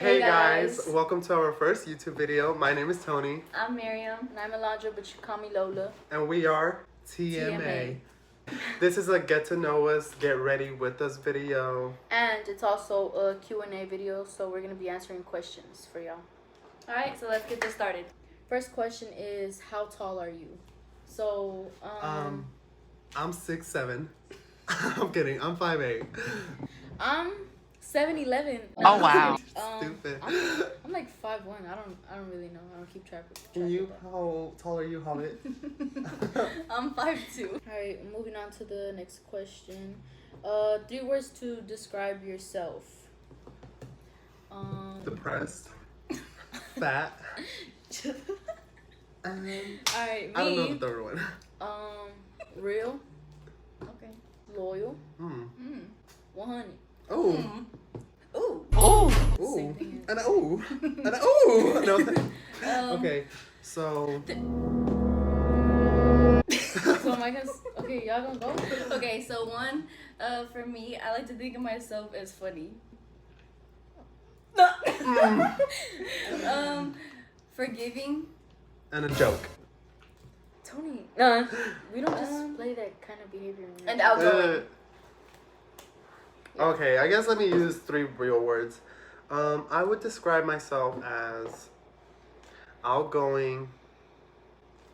Hey guys, welcome to our first YouTube video. My name is Tony. I'm Miriam. And I'm Alondra, but you call me Lola. And we are TMA. This is a get to know us, get ready with us video. And it's also a Q&A video, so we're going to be answering questions for y'all. Alright, so let's get this started. First question is, how tall are you? So, I'm 6'7". I'm kidding, I'm 5'8". I'm 7'11". Oh, wow. Stupid. I'm like 5'1". I don't really know. I don't keep track of And you, that. how tall are you, Hobbit? I'm 5'2". Alright, moving on to the next question. 3 words to describe yourself. Depressed. Fat. Alright, me. I don't know the third one. Real. Okay. Loyal. 100. Oh. Ooh. Ooh. Same thing. And a ooh. And a ooh. No. Okay, so. So am I gonna? Okay, y'all gonna go? Okay, so one, for me, I like to think of myself as funny. Forgiving. And a joke. Tony, we don't display that kind of behavior. And outgoing. Okay, I guess let me use 3 real words. I would describe myself as outgoing.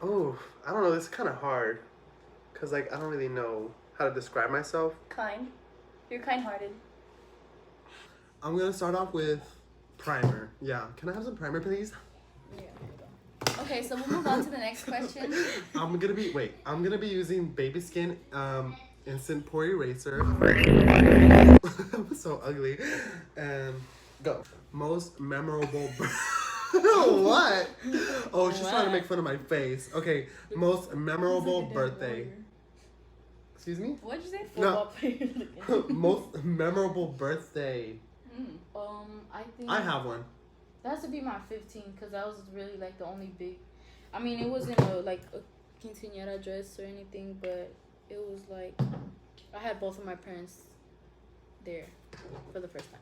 Oh, I don't know. This is kind of hard because I don't really know how to describe myself. Kind. You're kind-hearted. I'm gonna start off with primer. Yeah, can I have some primer, please? Yeah. Okay, so we'll move on to the next question. I'm gonna be using Baby Skin Instant Pore Eraser. So ugly. And go. Most memorable. What? Oh, she's trying to make fun of my face. Okay, most memorable birthday. Excuse me? What'd you say? No. Most memorable birthday. I think I have one. that has to be my 15 because that was really like the only big. I mean, it wasn't a quinceañera dress or anything, but it was like I had both of my parents there for the first time,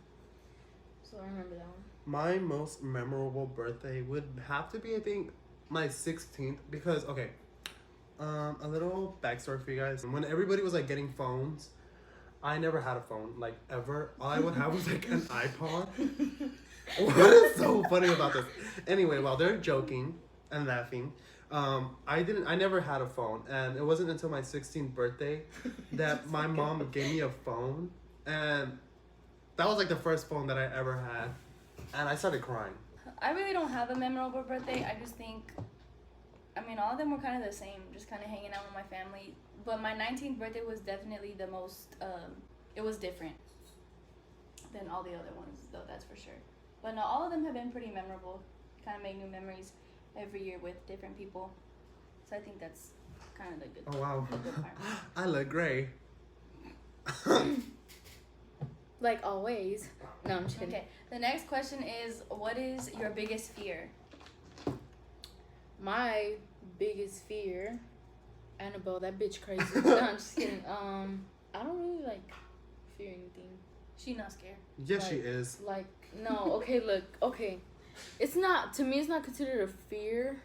so I remember that one. My most memorable birthday would have to be, I think, my 16th because, okay, a little backstory for you guys. When everybody was like getting phones, I never had a phone, like ever. All I would have was like an iPod. What is so funny about this? Anyway, while they're joking and laughing, I never had a phone, and it wasn't until my 16th birthday that my mom gave me a phone, and that was like the first phone that I ever had, and I started crying. I really don't have a memorable birthday. I just think, all of them were kind of the same, just kind of hanging out with my family. But my 19th birthday was definitely the most, it was different than all the other ones, though, that's for sure. But no, all of them have been pretty memorable. Kind of make new memories every year with different people. So I think that's kind of the good Oh, wow. the good part. I look gray. Like always. No, I'm just kidding. Okay, the next question is, what is your biggest fear? My biggest fear, Annabelle, that bitch crazy. No, I'm just kidding. I don't really fear anything. She not scared. Yes, she is. No, okay, look, okay. It's not, to me, it's not considered a fear,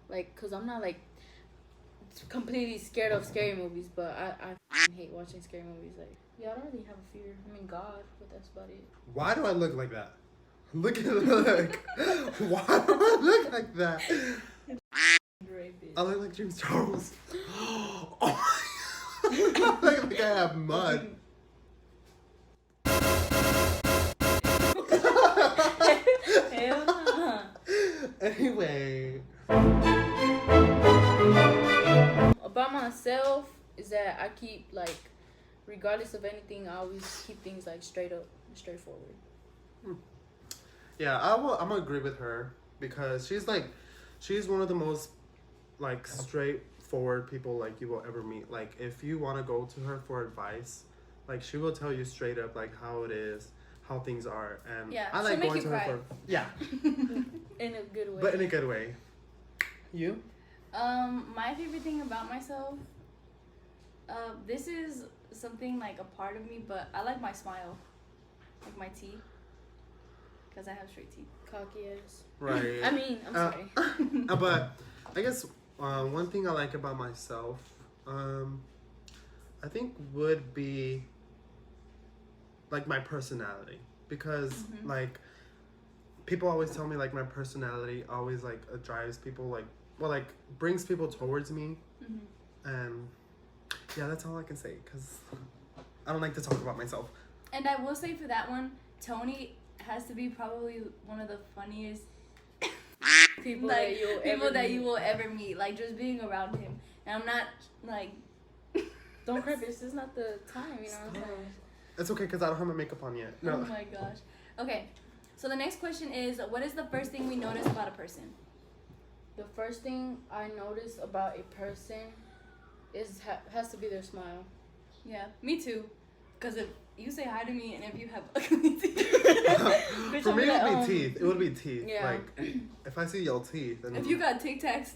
because I'm not, completely scared of scary movies, but I f***ing hate watching scary movies. Yeah, I don't really have a fear. God, but that's about it. Why do I look like that? Look at look. Why do I look like that? Great bitch. I look like James Charles. Oh my God. I look like I have mud. Hell nah. Anyway. About myself is that I keep regardless of anything, I always keep things straight up, straightforward. Yeah, I'm gonna agree with her because she's one of the most straightforward people you will ever meet. If you want to go to her for advice, she will tell you straight up how it is, how things are, and yeah, I like she'll going to make her you for In a good way. but in a good way. You? My favorite thing about myself, this is something a part of me, but I like my smile, my teeth. because I have straight teeth. Cocky ass. Right. I mean, I'm sorry. But I guess one thing I like about myself, I think would be like my personality, because like people always tell me like my personality always like drives people like brings people towards me, and yeah, that's all I can say because I don't like to talk about myself. And I will say for that one, Tony has to be probably one of the funniest people like that you will ever meet. Like just being around him, and I'm not like. Don't cry, bitch. This is not the time, you know what I'm saying? It's okay because I don't have my makeup on yet. No. Oh my gosh. Okay, so the next question is, what is the first thing we notice about a person? The first thing I notice about a person is has to be their smile. Yeah, me too. Because if you say hi to me and if you have ugly teeth. Bitch, For I'll me, be it like, would be teeth. It would be teeth. Yeah. Like, if I see your teeth. And if you got Tic Tacs.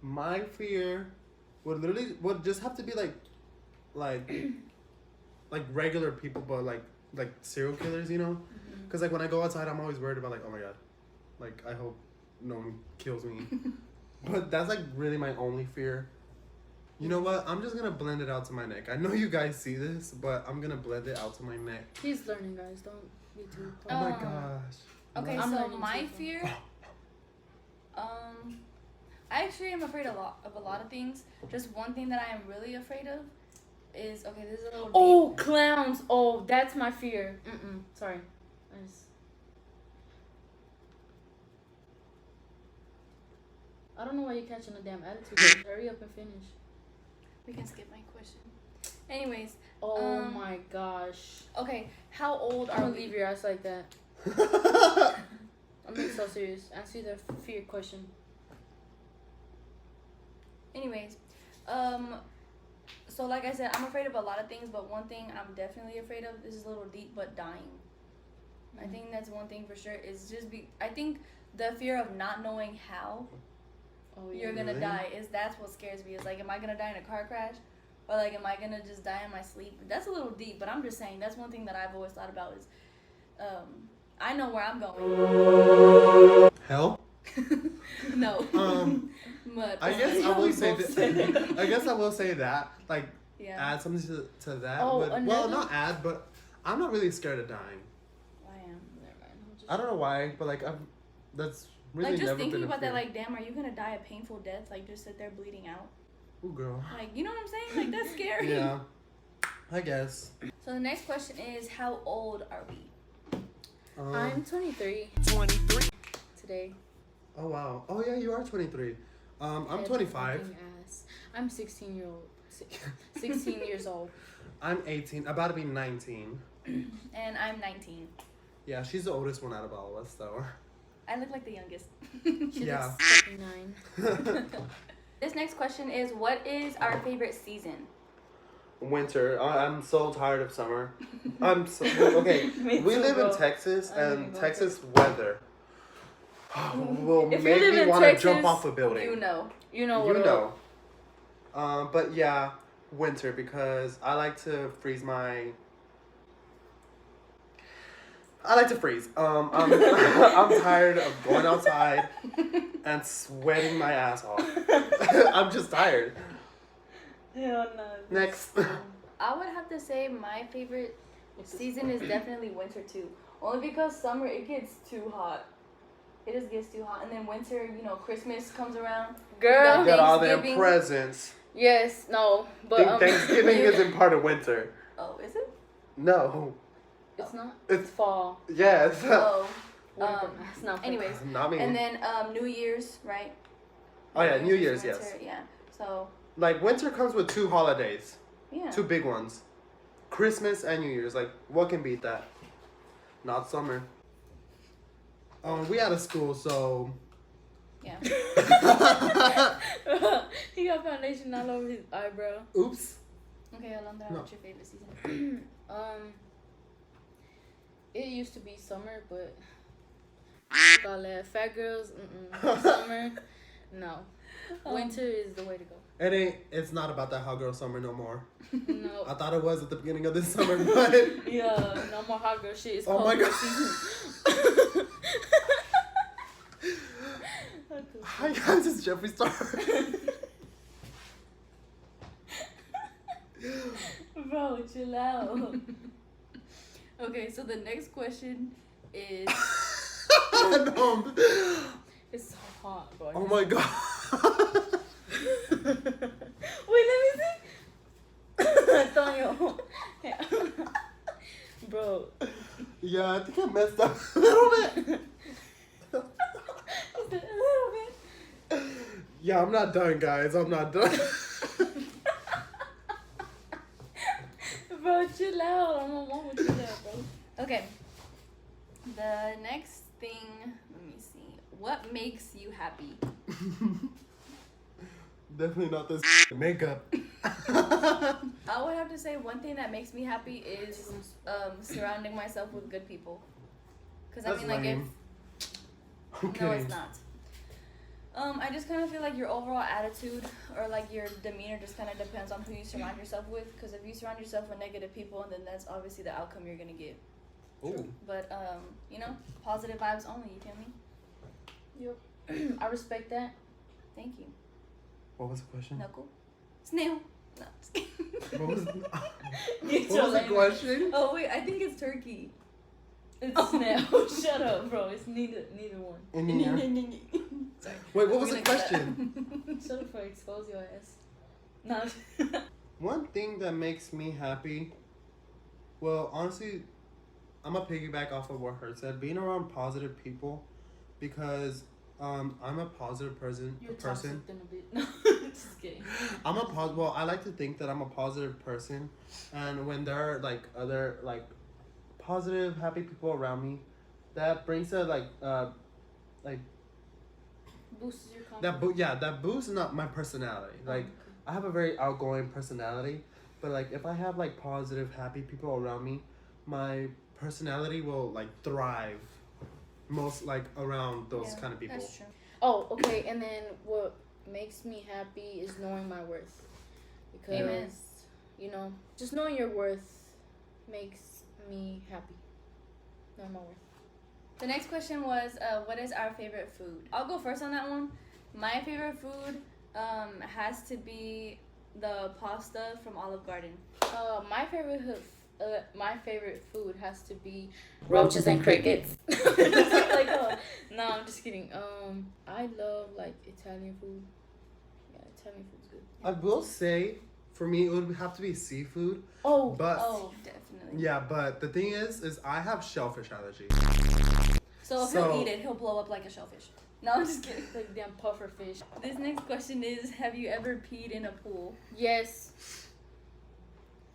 My fear would just have to be like regular people, but like serial killers, you know? Because like when I go outside, I'm always worried about like, oh my god, like I hope no one kills me. But that's like really my only fear. You know what? I'm just gonna blend it out to my neck. I know you guys see this, but I'm gonna blend it out to my neck. He's learning, guys. Don't be too. Oh my gosh. Okay, I'm so learning my too. fear, I actually am afraid of a lot of things. Just one thing that I am really afraid of is, okay, this is a little deep. Oh, clowns. Oh, that's my fear. Sorry. I don't know why you're catching a damn attitude. Hurry up and finish. We can skip my question. Anyways. Oh my gosh. Okay, how old I'm are gonna we? leave your ass like that. I'm being so serious. Answer the fear question. Anyways, so like I said, I'm afraid of a lot of things, but one thing I'm definitely afraid of, this is a little deep, but dying. I think that's one thing for sure, is just I think the fear of not knowing how you're gonna die that's what scares me. Is like, am I gonna die in a car crash? Or like, am I gonna just die in my sleep? That's a little deep, but I'm just saying, that's one thing that I've always thought about is, I know where I'm going. Hell? No. But I guess I will say that. I guess I will say that. Like, yeah. add something to that. Oh, well, not add, but I'm not really scared of dying. I am. Never mind. I don't know why, but like that's really like just never thinking been a about fear. that, like, damn, are you gonna die a painful death? Like, just sit there bleeding out. Ooh, girl. Like, you know what I'm saying? Like, that's scary. Yeah, I guess. So the next question is, how old are we? I'm 23. 23. Today. Oh wow. Oh yeah, you are 23. I'm Head 25. fucking ass. I'm 16 years old. I'm 18. About to be 19. And I'm 19. Yeah, she's the oldest one out of all of us, though. I look like the youngest. She Yeah. looks fucking 9. This next question is, what is our favorite season? Winter. I'm so tired of summer. I'm so okay. Me We too, live bro. in Texas, I don't and even go Texas weather will If you make live me in want to Texas, jump off a building. You know. You know You what? know. But yeah, winter, because I like to freeze my. I like to freeze. I'm tired of going outside and sweating my ass off. I'm just tired. Hell no. Next. I would have to say my favorite season is definitely winter too. Only because summer, it gets too hot. It just gets too hot. And then winter, you know, Christmas comes around. Girl. Got all their Thanksgiving. presents. Yes. No. But Thanksgiving isn't part of winter. Oh, is it? No. It's not. It's fall. yes. Oh. It's not. Anyways. Not me. And then New Year's, right? Oh yeah, New is Year's, winter, yes. Yeah. So, Like winter comes with 2 holidays, yeah. 2 big ones, Christmas and New Year's. Like, what can beat that? Not summer. We out of school, so. Yeah. He got foundation all over his eyebrow. Oops. Okay, Alondra, No. what's your favorite season? It used to be summer, but all that fat girls, summer, no. Winter is the way to go. It's not about that hot girl summer no more. No. I thought it was at the beginning of this summer, but Yeah, no more hot girl shit. It's oh my cold god. season. Hi guys, it's Jeffree Star. Bro, chill out. Okay, so the next question is. No. It's so hot, bro. Oh my god. Wait, let me see. Antonio. Bro. Yeah, I think I messed up a little bit. Just a little bit. Yeah, I'm not done, guys. I'm not done. Bro, chill out. I'm on one with chill out, bro. Okay. The next thing, let me see. What makes you happy? Definitely not this makeup. I would have to say one thing that makes me happy is surrounding myself with good people. Because I That's mean, like, lame. I'm no, kidding. it's not. I just kind of feel like your overall attitude or like your demeanor just kind of depends on who you surround yourself with. Because if you surround yourself with negative people, then that's obviously the outcome you're gonna get. Ooh. But you know, positive vibes only. You feel me? Yep. I respect that. Thank you. What was the question? Knuckle. Snail. No. Just kidding. What was, Get what your was the lame- question? Oh wait, I think it's turkey. It's snail. Shut up, bro. It's neither one. In here. Sorry. Wait, what was We're the gonna cut question? Shut up, for expose your ass. No. One thing that makes me happy, well, honestly, I'm gonna piggyback off of what Hurt said. Being around positive people, because I'm a positive person. You're person. toxic than a bit. No, just kidding. Well, I like to think that I'm a positive person, and when there are like other like positive, happy people around me, that brings a like Boosts your confidence. that boosts not my personality. Like I have a very outgoing personality, but like if I have like positive, happy people around me, my personality will like thrive most like around those kind of people. That's true. Oh, okay. And then what makes me happy is knowing my worth. Because, Amen. you know, just knowing your worth makes me happy. Knowing my worth. The next question was, what is our favorite food? I'll go first on that one. My favorite food has to be the pasta from Olive Garden. My favorite food has to be roaches and crickets. Like, no, I'm just kidding. I love like Italian food. Yeah, Italian food's good. I will say, for me, it would have to be seafood. Oh, But Oh, definitely. yeah, but the thing is I have shellfish allergy. So if he'll eat it, he'll blow up like a shellfish. No, I'm just kidding. like damn puffer fish. This next question is, have you ever peed in a pool? Yes.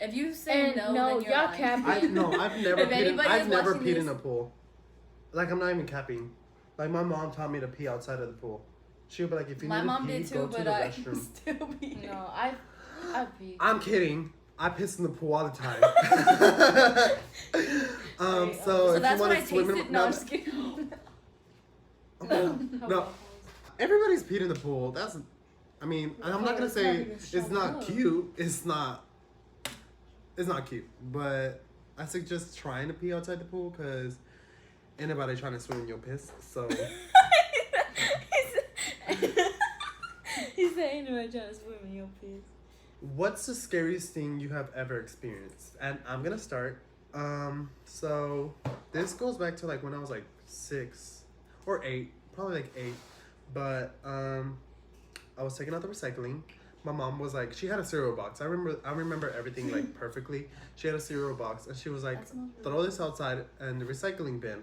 If you say And no, no, then you're y'all lying. cap- I've never If peed in, anybody I've is never watching peed in this- a pool. Like I'm not even capping. Like my mom taught me to pee outside of the pool. She would be like, if you My need mom to pee, did too, go to but the I restroom. still pee. No, I pee. I'm kidding. I piss in the pool all the time. Right, so So if that's you what want I to swim tasted. in, No, I'm just kidding. no, everybody's peed in the pool. That's, I mean, I'm not gonna It's not say even it's showing not up. cute. It's not cute. But I suggest trying to pee outside the pool because anybody trying to swim in your piss. So He said anyway trying to swim in your piss. what's the scariest thing you have ever experienced? And I'm gonna start. So this goes back to like when I was like 6 or 8, probably like 8. But I was taking out the recycling. My mom was like, she had a cereal box. I remember everything like perfectly. She had a cereal box and she was like, That smells really throw this outside in the recycling bin.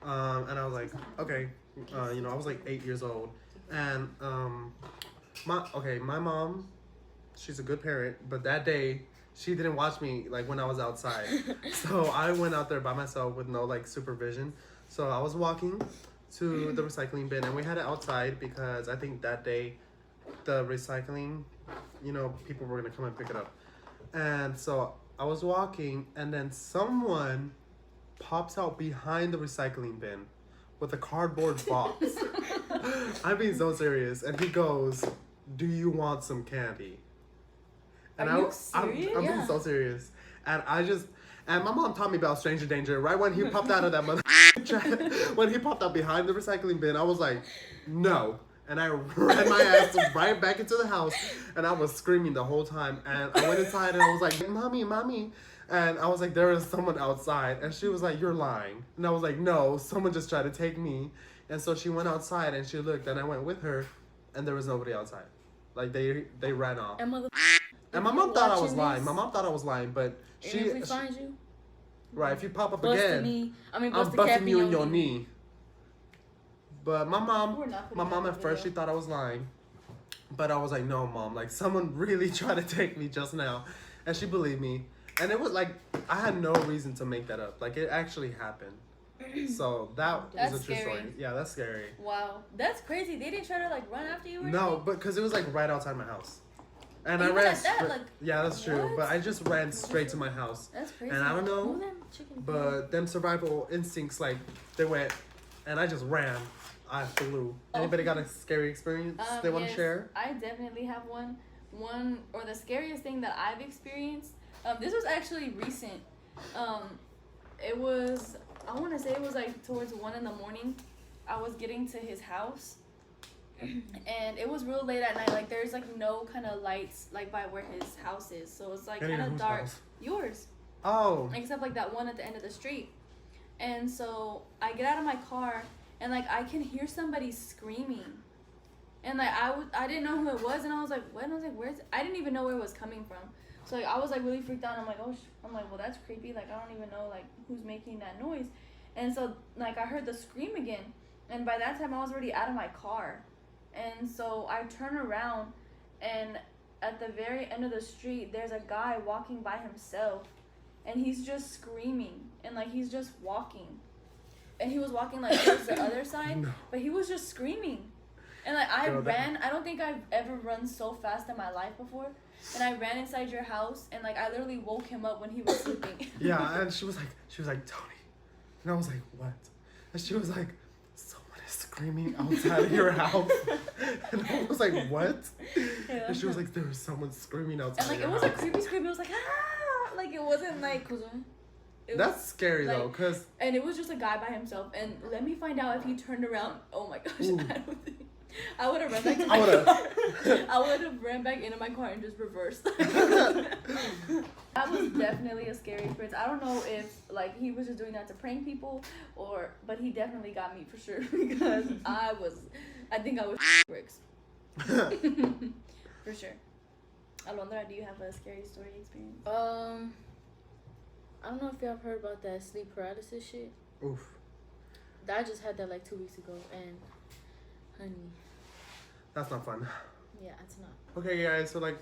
And I was like, okay. You know, I was like 8 years old. And my mom, she's a good parent, but that day she didn't watch me like when I was outside. So I went out there by myself with no like supervision. So I was walking to the recycling bin and we had it outside because I think that day the recycling, you know, people were gonna come and pick it up. And so I was walking and then someone pops out behind the recycling bin with a cardboard box. I'm being so serious. And he goes, do you want some candy? And Are you serious? I'm being so serious. And and my mom taught me about stranger danger. Right when he popped out of that mother when he popped out behind the recycling bin, I was like, no. And I ran my ass right back into the house, and I was screaming the whole time. And I went inside, and I was like, mommy, mommy. And I was like, there is someone outside. And she was like, you're lying. And I was like, no, someone just tried to take me. And so she went outside, and she looked, and I went with her, and there was nobody outside. Like, they ran off. And my mom thought I was lying. My mom thought I was lying, but and if we find you, right, if you pop up bust again, the knee. I'm busting you in your knee. But my mom at that first, video. she thought I was lying. But I was like, no, mom, like someone really tried to take me just now. And she believed me. And it was like, I had no reason to make that up. Like, it actually happened. So that That's was a true scary. story. Yeah, that's scary. Wow, that's crazy. They didn't try to like run after you or No, anything? but because it was like right outside my house. And I Even ran at that, like, yeah, that's true. what? But I just ran straight to my house. That's crazy. And I don't know, Move them chicken. but them survival instincts, like, they went, and I just ran. I flew. Oh. Anybody got a scary experience they want to Yes, share? I definitely have one. Or the scariest thing that I've experienced. This was actually recent. It was, I want to say it was like towards 1 a.m. I was getting to his house, and it was real late at night. Like, there's like no kind of lights like by where his house is, so it's like kind of Whose dark. house? Yours. Oh. Except like that one at the end of the street. And so I get out of my car, and like I can hear somebody screaming, and like I didn't know who it was, and I was like, what? And I was like, where's? I didn't even know where it was coming from. So like I was like really freaked out. I'm like, oh, I'm like, well, that's creepy. Like, I don't even know like who's making that noise. And so like I heard the scream again, and by that time I was already out of my car, and so I turn around, and at the very end of the street there's a guy walking by himself, and he's just screaming, and like he's just walking, and he was walking like towards the other side, No. but he was just screaming, and like I Girl, ran. I don't think I've ever run so fast in my life before, and I ran inside your house, and like I literally woke him up when he was sleeping. Yeah, and she was like, Tony. And I was like, what? And she was like, someone is screaming outside of your house. And I was like, what? Yeah. And she was like, there was someone screaming outside And like of it your was a house. creepy scream. It was like ah, like it wasn't like. It That's was, scary like, though, because and it was just a guy by himself. And let me find out if he turned around. Oh my gosh, Ooh. I don't think. I would have run back to I my would've. car. I would have ran back into my car and just reversed. That was definitely a scary experience. I don't know if like he was just doing that to prank people, but he definitely got me for sure because I think I was bricks. For sure. Alondra, do you have a scary story experience? I don't know if y'all have heard about that sleep paralysis shit. oof. I just had that like 2 weeks ago, and honey, That's not fun. yeah, it's not. Okay, guys, so like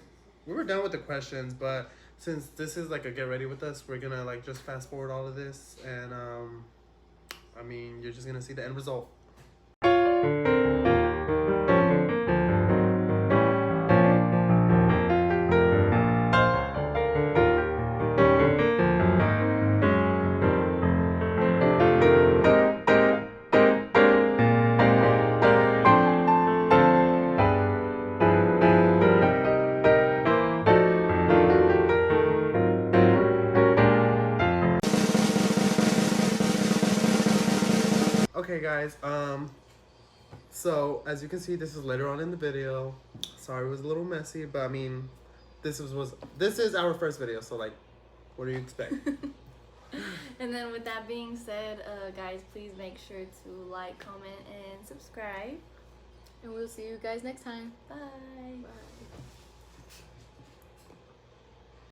we were done with the questions, but since this is like a get ready with us, we're gonna like just fast forward all of this, and I mean, you're just gonna see the end result. Okay, guys, so as you can see, this is later on in the video. Sorry, it was a little messy, but I mean, this is our first video, so like, what do you expect? And then with that being said, guys, please make sure to like, comment, and subscribe. And we'll see you guys next time. Bye. Bye.